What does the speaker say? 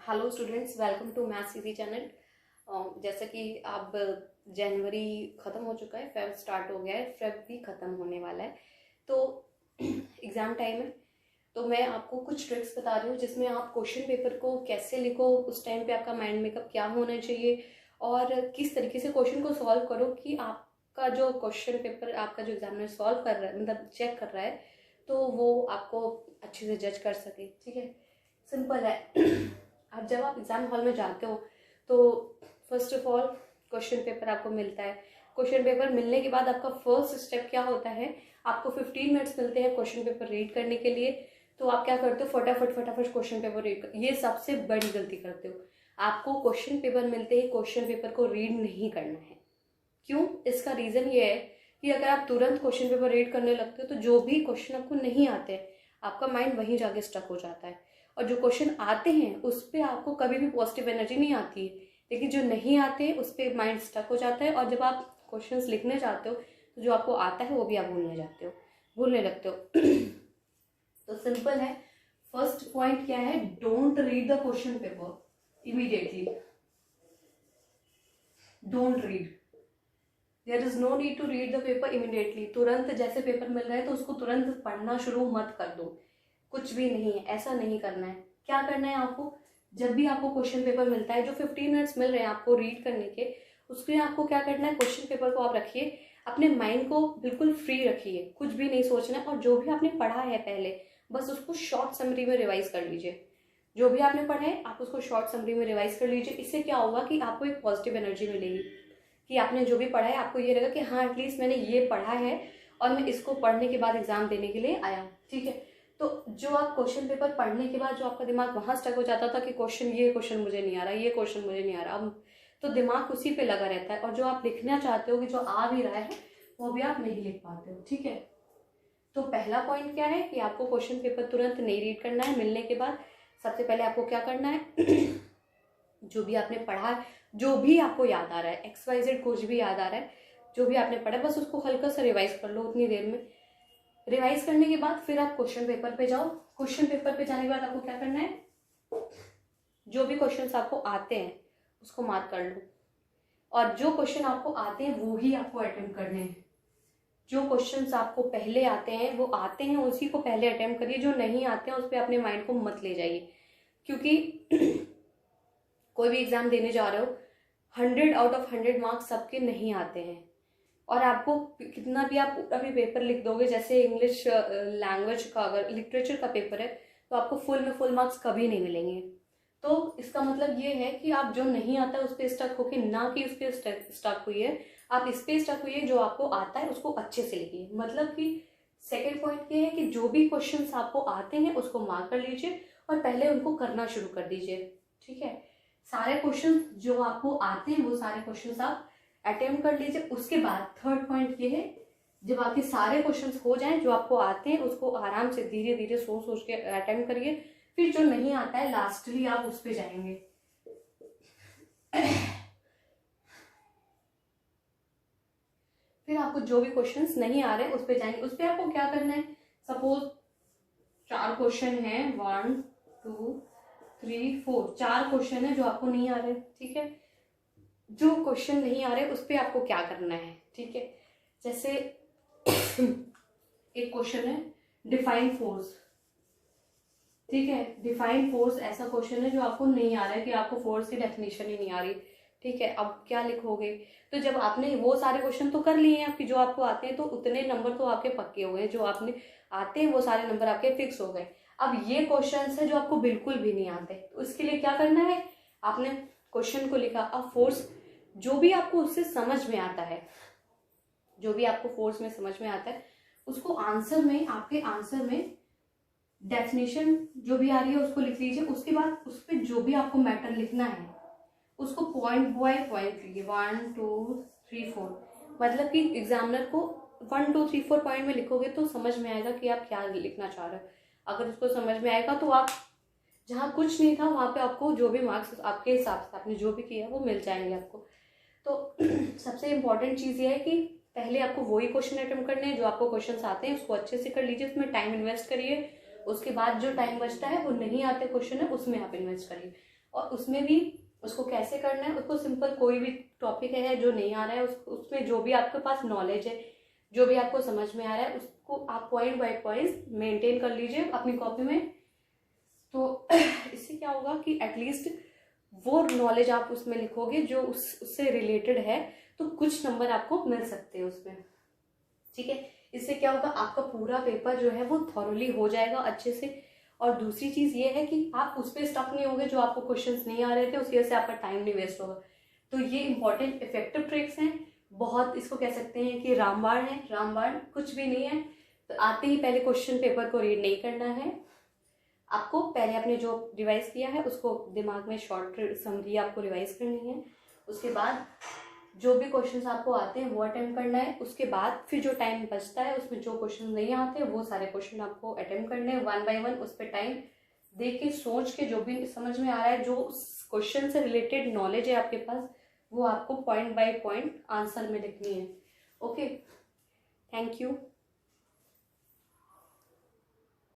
Hello students, welcome to maths easy channel. जैसा कि अब जनवरी ख़त्म हो चुका है, फेब स्टार्ट हो गया है, फेब भी ख़त्म होने वाला है, तो एग्ज़ाम टाइम है। तो मैं आपको कुछ ट्रिक्स बता रही हूँ जिसमें आप क्वेश्चन पेपर को कैसे लिखो, उस टाइम पे आपका माइंड मेकअप क्या होना चाहिए और किस तरीके से क्वेश्चन को सॉल्व करो कि आपका जो क्वेश्चन पेपर आपका जो एग्जामिनर सॉल्व कर रहा है, मतलब चेक कर रहा है, तो वो आपको अच्छे से जज कर सके। ठीक है, सिंपल है। अब जब आप एग्ज़ाम हॉल में जाते हो तो first of all question paper आपको मिलता है। क्वेश्चन पेपर मिलने के बाद आपका फर्स्ट स्टेप क्या होता है, आपको 15 मिनट्स मिलते हैं क्वेश्चन पेपर रीड करने के लिए। तो आप क्या करते हो, फटाफट फटाफट क्वेश्चन पेपर रीड कर, ये सबसे बड़ी गलती करते हो। आपको क्वेश्चन पेपर मिलते ही क्वेश्चन पेपर को रीड नहीं करना है। क्यों? इसका रीज़न ये है कि अगर आप तुरंत क्वेश्चन पेपर रीड करने लगते हो तो जो भी क्वेश्चन आपको नहीं आते आपका माइंड वहीं जाके स्टक हो जाता है, और जो क्वेश्चन आते हैं उस पर आपको कभी भी पॉजिटिव एनर्जी नहीं आती है, लेकिन जो नहीं आते उस पर माइंड स्टक हो जाता है। और जब आप क्वेश्चंस लिखने जाते हो तो जो आपको आता है वो भी आप भूलने लगते हो। तो सिंपल है, फर्स्ट पॉइंट क्या है, don't read the question paper immediately. Don't read, there is no need to read the paper immediately. तुरंत जैसे पेपर मिल रहा है तो उसको तुरंत पढ़ना शुरू मत कर दो, कुछ भी नहीं है, ऐसा नहीं करना है। क्या करना है आपको, जब भी आपको क्वेश्चन पेपर मिलता है, जो 15 मिनट्स मिल रहे हैं आपको रीड करने के, उसके लिए आपको क्या करना है, क्वेश्चन पेपर को आप रखिए, अपने माइंड को बिल्कुल फ्री रखिए, कुछ भी नहीं सोचना है, और जो भी आपने पढ़ा है पहले बस उसको शॉर्ट समरी में रिवाइज कर लीजिए। जो भी आपने पढ़ा है आप उसको शॉर्ट समरी में रिवाइज कर लीजिए। इससे क्या होगा कि आपको एक पॉजिटिव एनर्जी मिलेगी कि आपने जो भी पढ़ा है आपको ये रहेगा कि हाँ एटलीस्ट मैंने ये पढ़ा है और मैं इसको पढ़ने के बाद एग्जाम देने के लिए आया हूँ। ठीक है, तो जो आप क्वेश्चन पेपर पढ़ने के बाद जो आपका दिमाग वहां स्टक हो जाता था कि ये क्वेश्चन मुझे नहीं आ रहा, ये क्वेश्चन मुझे नहीं आ रहा, अब तो दिमाग उसी पे लगा रहता है, और जो आप लिखना चाहते हो कि जो आ भी रहा है वो भी आप नहीं लिख पाते हो। ठीक है, तो पहला पॉइंट क्या है कि आपको क्वेश्चन पेपर तुरंत नहीं रीड करना है। मिलने के बाद सबसे पहले आपको क्या करना है, जो भी आपने पढ़ा है, जो भी आपको याद आ रहा है, XYZ कुछ भी याद आ रहा है, जो भी आपने पढ़ा बस उसको हल्का सा रिवाइज कर लो उतनी देर में। रिवाइज करने के बाद फिर आप क्वेश्चन पेपर पे जाओ। क्वेश्चन पेपर पे जाने के बाद आपको क्या करना है, जो भी क्वेश्चंस आपको आते हैं उसको मार्क कर लो, और जो क्वेश्चन आपको आते हैं वो ही आपको अटेम्प्ट करने हैं। जो क्वेश्चंस आपको पहले आते हैं वो आते हैं, उसी को पहले अटेम्प्ट करिए। जो नहीं आते हैं उस पर अपने माइंड को मत ले जाइए, क्योंकि कोई भी एग्जाम देने जा रहे हो 100 आउट ऑफ 100 मार्क्स सबके नहीं आते हैं, और आपको कितना भी आप अभी पेपर लिख दोगे, जैसे इंग्लिश लैंग्वेज का अगर लिटरेचर का पेपर है तो आपको फुल में फुल मार्क्स कभी नहीं मिलेंगे। तो इसका मतलब ये है कि आप जो नहीं आता है उस पर स्टक होके, ना कि उस पर स्टक हुई है, आप इस पे स्टक हुई है, जो आपको आता है उसको अच्छे से लिखिए। मतलब कि सेकेंड पॉइंट ये है कि जो भी क्वेश्चन आपको आते हैं उसको मार्क कर लीजिए और पहले उनको करना शुरू कर दीजिए। ठीक है, सारे क्वेश्चन जो आपको आते हैं वो सारे क्वेश्चन आप अटेम्प्ट कर लीजिए। उसके बाद थर्ड पॉइंट ये है, जब आपके सारे क्वेश्चंस हो जाएं जो आपको आते हैं उसको आराम से धीरे धीरे सोच सोच के अटेम्प्ट करिए। फिर जो नहीं आता है लास्टली आप उस पे जाएंगे। फिर आपको जो भी क्वेश्चंस नहीं आ रहे उस पे जाएंगे। उस पे आपको क्या करना है, सपोज 4 क्वेश्चन है, 1 2 3 4, 4 क्वेश्चन है जो आपको नहीं आ रहे। ठीक है, जो क्वेश्चन नहीं आ रहे उस पर आपको क्या करना है। ठीक है, जैसे एक क्वेश्चन है डिफाइन फोर्स। ठीक है, डिफाइन फोर्स ऐसा क्वेश्चन है जो आपको नहीं आ रहा है, कि आपको फोर्स की डेफिनेशन ही नहीं आ रही। ठीक है, अब क्या लिखोगे, तो जब आपने वो सारे क्वेश्चन तो कर लिए हैं आपकी, जो आपको आते हैं, तो उतने नंबर तो आपके पक्के हो गए, जो आपने आते हैं वो सारे नंबर आपके फिक्स हो गए। अब ये क्वेश्चन है जो आपको बिल्कुल भी नहीं आते, तो इसके लिए क्या करना है, आपने क्वेश्चन को लिखा, अब फोर्स जो भी आपको उससे समझ में आता है, जो भी आपको फोर्स में समझ में आता है उसको आंसर में, आपके आंसर में डेफिनेशन जो भी आ रही है उसको लिख लीजिए। उसके बाद उस पर जो भी आपको मैटर लिखना है उसको पॉइंट बाय पॉइंट लिखिए, 1 2 3 4। मतलब कि एग्जामिनर को 1 2 3 4 पॉइंट में लिखोगे तो समझ में आएगा कि आप क्या लिखना चाह रहे हो। अगर उसको समझ में आएगा तो आप जहाँ कुछ नहीं था वहां पे आपको जो भी मार्क्स आपके हिसाब से आपने जो भी किया वो मिल जाएंगे आपको। तो सबसे इम्पोर्टेंट चीज़ ये है कि पहले आपको वही क्वेश्चन अटेम्प्ट करने हैं, जो आपको क्वेश्चन आते हैं उसको अच्छे से कर लीजिए, उसमें टाइम इन्वेस्ट करिए। उसके बाद जो टाइम बचता है वो नहीं आते क्वेश्चन है उसमें आप इन्वेस्ट करिए। और उसमें भी उसको कैसे करना है, उसको सिंपल कोई भी टॉपिक है जो नहीं आ रहा है उसमें जो भी आपके पास नॉलेज है, जो भी आपको समझ में आ रहा है, उसको आप पॉइंट बाय पॉइंट मेंटेन कर लीजिए अपनी कॉपी में। तो इससे क्या होगा कि एटलीस्ट वो नॉलेज आप उसमें लिखोगे जो उससे रिलेटेड है, तो कुछ नंबर आपको मिल सकते हैं उसमें, ठीक है। इससे क्या होगा, आपका पूरा पेपर जो है वो थॉरोली हो जाएगा अच्छे से। और दूसरी चीज ये है कि आप उस पर स्टक नहीं होगे, जो आपको क्वेश्चंस नहीं आ रहे थे उसकी वजह से आपका टाइम नहीं वेस्ट होगा। तो ये इंपॉर्टेंट इफेक्टिव ट्रिक्स हैं, बहुत इसको कह सकते हैं कि रामबाण है। रामबाण कुछ भी नहीं है। तो आते ही पहले क्वेश्चन पेपर को रीड नहीं करना है आपको, पहले आपने जो रिवाइज किया है उसको दिमाग में शॉर्ट समरी आपको रिवाइज करनी है। उसके बाद जो भी क्वेश्चंस आपको आते हैं वो अटेम्प्ट करना है। उसके बाद फिर जो टाइम बचता है उसमें जो क्वेश्चन नहीं आते वो सारे क्वेश्चन आपको अटेम्प्ट करने हैं 1 बाय 1। उस पर टाइम देख के सोच के जो भी समझ में आ रहा है, जो क्वेश्चन से रिलेटेड नॉलेज है आपके पास, वो आपको पॉइंट बाय पॉइंट आंसर में लिखनी है। Okay, thank you.